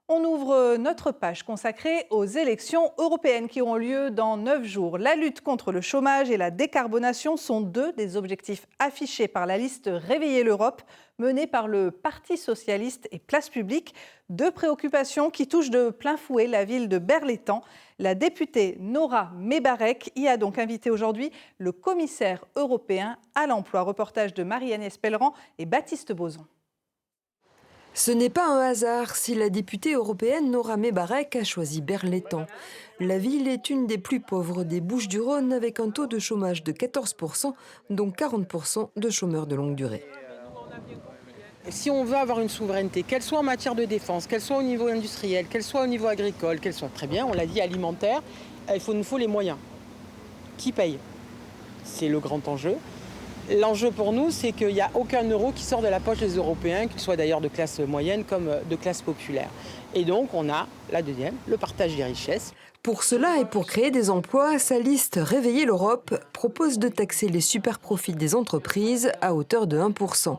On ouvre notre page consacrée aux élections européennes qui auront lieu dans 9 jours. La lutte contre le chômage et la décarbonation sont deux des objectifs affichés par la liste Réveiller l'Europe, menée par le Parti socialiste et Place publique. Deux préoccupations qui touchent de plein fouet la ville de Berlétan. La députée Nora Mebarek y a donc invité aujourd'hui le commissaire européen à l'emploi. Reportage de Marie-Agnès Pelleran et Baptiste Bozon. Ce n'est pas un hasard si la députée européenne Nora Mebarek a choisi Berlétan. La ville est une des plus pauvres des Bouches-du-Rhône avec un taux de chômage de 14%, dont 40% de chômeurs de longue durée. Si on veut avoir une souveraineté, qu'elle soit en matière de défense, qu'elle soit au niveau industriel, qu'elle soit au niveau agricole, qu'elle soit très bien, on l'a dit, alimentaire, nous faut les moyens. Qui paye? C'est le grand enjeu. L'enjeu pour nous, c'est qu'il n'y a aucun euro qui sort de la poche des Européens, qu'ils soient d'ailleurs de classe moyenne comme de classe populaire. Et donc, on a la deuxième, le partage des richesses. Pour cela et pour créer des emplois, sa liste Réveiller l'Europe propose de taxer les super-profits des entreprises à hauteur de 1%.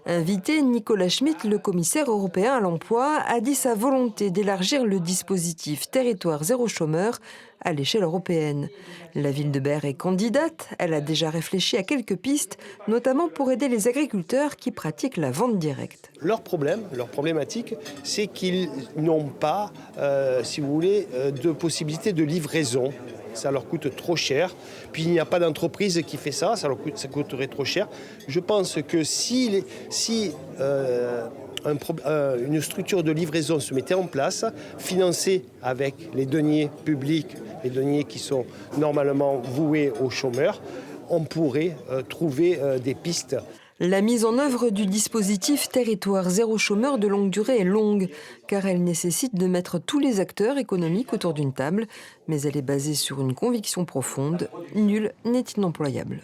Invité, Nicolas Schmit, le commissaire européen à l'emploi, a dit sa volonté d'élargir le dispositif Territoire zéro chômeur à l'échelle européenne. La ville de Berre est candidate. Elle a déjà réfléchi à quelques pistes, notamment pour aider les agriculteurs qui pratiquent la vente directe. Leur problématique, c'est qu'ils n'ont pas, si vous voulez, de possibilité de livraison. Ça leur coûte trop cher. Puis il n'y a pas d'entreprise qui fait ça, ça coûterait trop cher. Je pense que si une structure de livraison se mettait en place, financée avec les deniers publics, les deniers qui sont normalement voués aux chômeurs, on pourrait trouver des pistes. La mise en œuvre du dispositif Territoire zéro chômeur de longue durée est longue, car elle nécessite de mettre tous les acteurs économiques autour d'une table, mais elle est basée sur une conviction profonde: nul n'est inemployable.